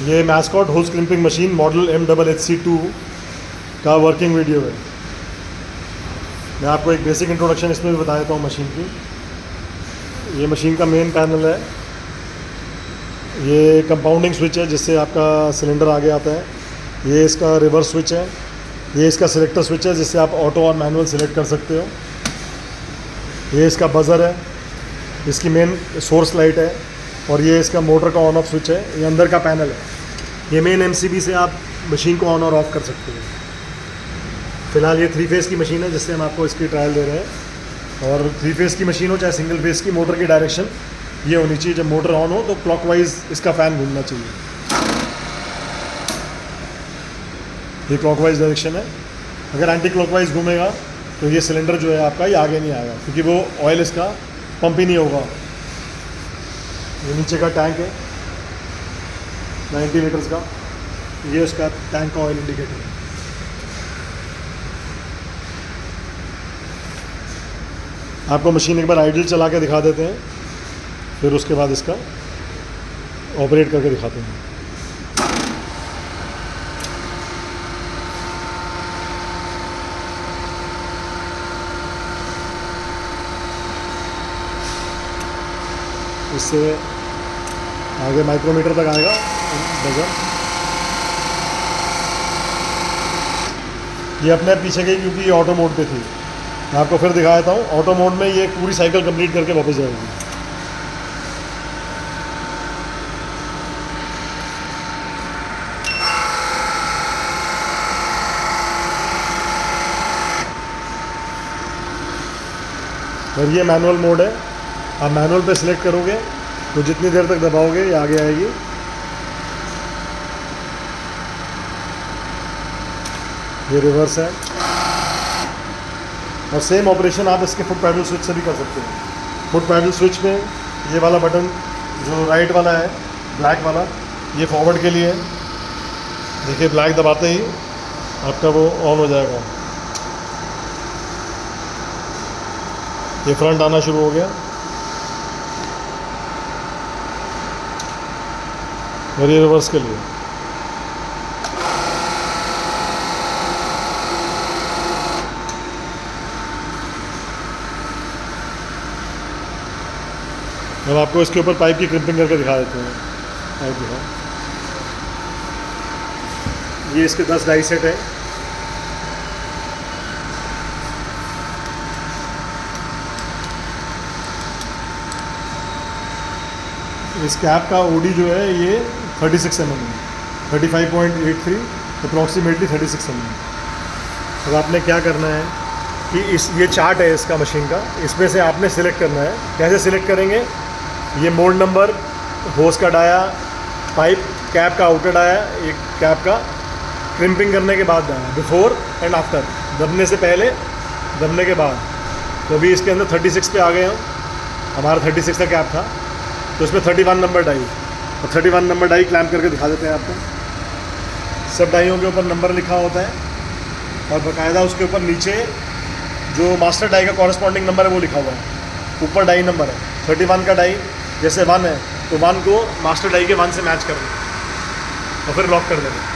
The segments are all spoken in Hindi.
ये मैस्कॉट होस क्रिम्पिंग मशीन मॉडल MHHC2 का वर्किंग वीडियो है। मैं आपको एक बेसिक इंट्रोडक्शन इसमें भी बता देता हूँ मशीन की। ये मशीन का मेन पैनल है। ये कंपाउंडिंग स्विच है जिससे आपका सिलेंडर आगे आता है। ये इसका रिवर्स स्विच है। ये इसका सिलेक्टर स्विच है जिससे आप ऑटो और मैनुअल सिलेक्ट कर सकते हो। ये इसका बज़र है। इसकी मेन सोर्स लाइट है। और ये इसका मोटर का ऑन ऑफ स्विच है। ये अंदर का पैनल है। ये मेन MCB से आप मशीन को ऑन और ऑफ कर सकते हो। फ़िलहाल ये 3 फेज़ की मशीन है जिससे हम आपको इसकी ट्रायल दे रहे हैं। और 3 फेज़ की मशीन हो चाहे सिंगल फेज़ की, मोटर की डायरेक्शन ये होनी चाहिए, जब मोटर ऑन हो तो क्लॉकवाइज इसका फ़ैन घूमना चाहिए। ये क्लॉकवाइज डायरेक्शन है। अगर एंटी क्लॉकवाइज घूमेगा तो ये सिलेंडर जो है आपका ये आगे नहीं आएगा, क्योंकि वो ऑयल इसका पंप ही नहीं होगा। ये नीचे का टैंक है 90 लीटर्स का। ये उसका टैंक का ऑयल इंडिकेटर है। आपको मशीन एक बार आइडल चला के दिखा देते हैं, फिर उसके बाद इसका ऑपरेट करके दिखाते हैं। इससे आगे माइक्रोमीटर तक आएगा बजर। ये अपने पीछे गई क्योंकि ये ऑटो मोड पे थी। मैं आपको फिर दिखा देता हूँ। ऑटो मोड में ये पूरी साइकिल कंप्लीट करके वापस जाएगी। और ये मैनुअल मोड है। आप मैनुअल पे सिलेक्ट करोगे तो जितनी देर तक दबाओगे ये आगे आएगी। ये रिवर्स है। और सेम ऑपरेशन आप इसके फुट पैडल स्विच से भी कर सकते हो। फुट पैडल स्विच में ये वाला बटन जो राइट वाला है, ब्लैक वाला, ये फॉरवर्ड के लिए है। देखिए ब्लैक दबाते ही आपका वो ऑन हो जाएगा। ये फ्रंट आना शुरू हो गया। और ये रिवर्स के लिए। अब आपको इसके ऊपर पाइप की क्रिम्पिंग करके दिखा देते हैं। पाइप दिखाओ। ये इसके 10 डाई सेट है। इस कैप का OD जो है ये 36 mm है। 35.83 अप्रॉक्सीमेटली 36 mm। अब आपने क्या करना है कि ये चार्ट है इसका मशीन का, इसमें से आपने सिलेक्ट करना है। कैसे सिलेक्ट करेंगे? ये मोड नंबर, होस का डाया, पाइप, कैप का आउटर डाया, एक कैप का क्रिम्पिंग करने के बाद डाया, बिफोर एंड आफ्टर, दबने से पहले, दबने के बाद। तो अभी इसके अंदर 36 पे आ गए हम। हमारा 36 का कैप था तो इसमें 31 नंबर डाई, और 31 नंबर डाई क्लैम्प करके दिखा देते हैं आपको। सब डाइयों के ऊपर नंबर लिखा होता है और बाकायदा उसके ऊपर नीचे जो मास्टर डाई का कॉरस्पॉन्डिंग नंबर है वो लिखा हुआ है। ऊपर डाई नंबर है 31 का डाई, जैसे 1 है तो 1 को मास्टर डाई के 1 से मैच कर दें और फिर लॉक कर देंगे।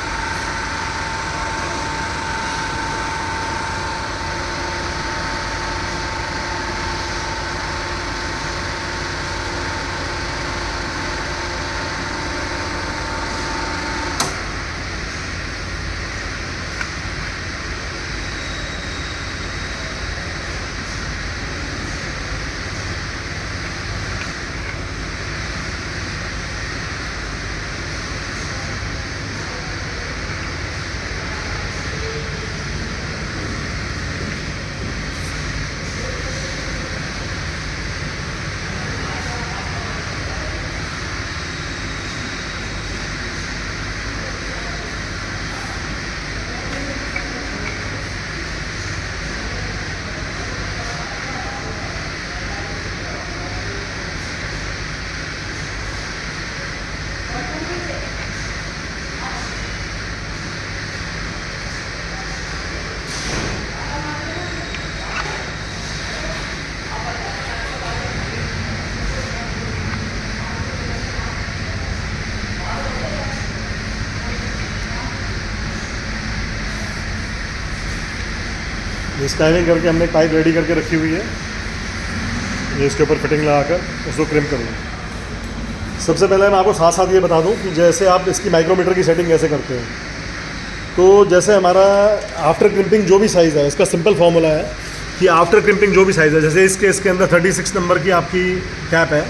स्काइविंग करके हमने एक पाइप रेडी करके रखी हुई है, ये इसके ऊपर फिटिंग लगाकर उसको क्रिम करूँगा। सबसे पहले मैं आपको साथ साथ ये बता दूं कि जैसे आप इसकी माइक्रोमीटर की सेटिंग कैसे करते हैं। तो जैसे हमारा आफ्टर क्रिम्पिंग जो भी साइज़ है, इसका सिंपल फार्मूला है कि आफ्टर क्रिम्पिंग जो भी साइज़ है, जैसे इसके अंदर 36 नंबर की आपकी कैप है,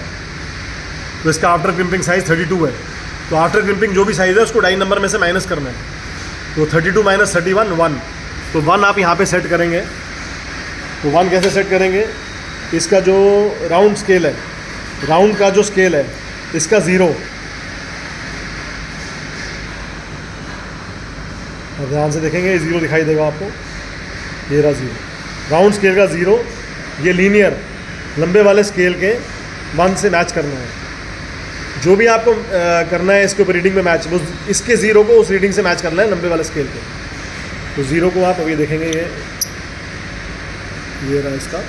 तो इसका आफ्टर क्रिम्पिंग साइज़ 32 है। तो आफ्टर क्रिम्पिंग जो भी साइज़ है उसको 2.5 नंबर में से माइनस करना है। तो 32 माइनस 31 1, तो 1 आप यहाँ पे सेट करेंगे। तो 1 कैसे सेट करेंगे, इसका जो राउंड स्केल है, राउंड का जो स्केल है इसका 0, और ध्यान से देखेंगे ये 0 दिखाई देगा आपको, ये रहा 0, राउंड स्केल का 0। ये लीनियर लंबे वाले स्केल के 1 से मैच करना है। जो भी आपको करना है इसके ऊपर रीडिंग में मैच, वो इसके 0 को उस रीडिंग से मैच करना है लंबे वाले स्केल के। तो 0 को आप अभी देखेंगे, ये रहा इसका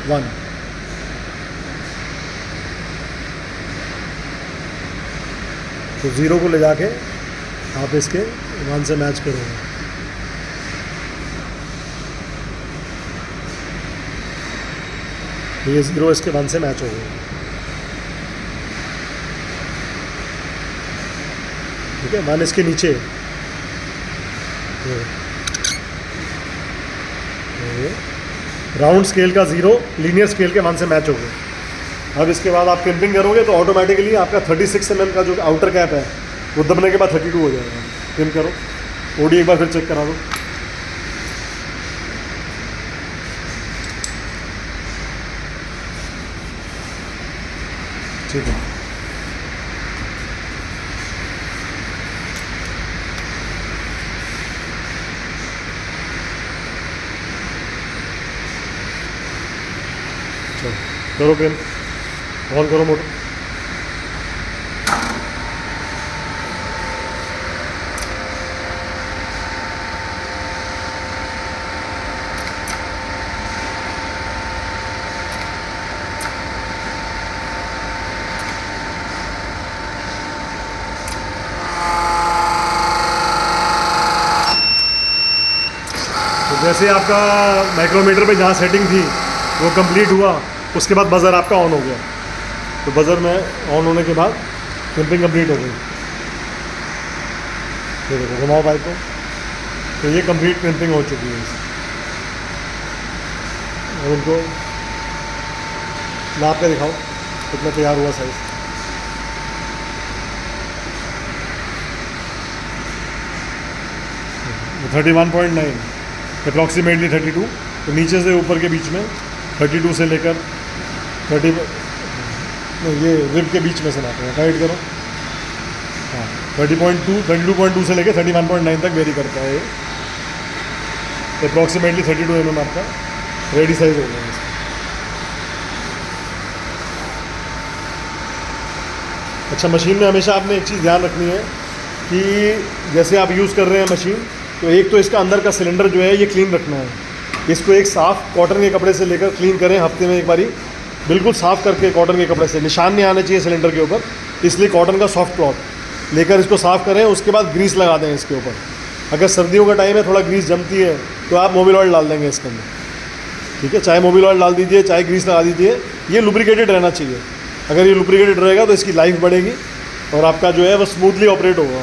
1। तो 0 को ले जाके आप इसके 1 से मैच करोगे। तो ये 0 इसके 1 से मैच हो गया। ठीक है, 1 इसके नीचे, राउंड स्केल का 0 लीनियर स्केल के 1 से मैच हो गया। अब इसके बाद आप क्रिम्पिंग करोगे तो ऑटोमेटिकली आपका 36 mm का जो आउटर कैप है वो दबने के बाद 32 हो जाएगा। क्रिम करो, ओडी एक बार फिर चेक करा दो। ठीक है, चलो करो क्रिम, ऑन करो मोटर। तो जैसे आपका माइक्रोमीटर पे जहाँ सेटिंग थी वो कंप्लीट हुआ, उसके बाद बज़र आपका ऑन हो गया। तो बज़र में ऑन होने के बाद क्रिम्पिंग कंप्लीट हो गई। ये देखो, घुमाओ पाइप को, तो ये कंप्लीट क्रिम्पिंग हो चुकी है। और उनको नाप के दिखाओ कितना तैयार हुआ साइज़। तो 31.9 अप्रॉक्सीमेटली 32। तो नीचे से ऊपर के बीच में 32 से लेकर 30, ये रिब के बीच में से नापना है। टाइट करो, हाँ 32.2 से लेकर 31.9 तक वेरी करता है ये। अप्रॉक्सीमेटली 32 mm आपका रेडी साइज हो गया है। अच्छा, मशीन में हमेशा आपने एक चीज़ ध्यान रखनी है कि जैसे आप यूज़ कर रहे हैं मशीन, तो एक तो इसका अंदर का सिलेंडर जो है ये क्लीन रखना है। इसको एक साफ़ कॉटन के कपड़े से लेकर क्लीन करें हफ्ते में एक बारी, बिल्कुल साफ़ करके कॉटन के कपड़े से, निशान नहीं आने चाहिए सिलेंडर के ऊपर, इसलिए कॉटन का सॉफ्ट क्लॉथ लेकर इसको साफ़ करें। उसके बाद ग्रीस लगा दें इसके ऊपर। अगर सर्दियों का टाइम है, थोड़ा ग्रीस जमती है, तो आप मोबिल ऑयल डाल देंगे इसके अंदर। ठीक है, चाहे मोबिल ऑयल डाल दीजिए, चाहे ग्रीस लगा दीजिए, ये लुब्रिकेटेड रहना चाहिए। अगर ये लुब्रिकेटेड रहेगा तो इसकी लाइफ बढ़ेगी और आपका जो है वो स्मूथली ऑपरेट होगा।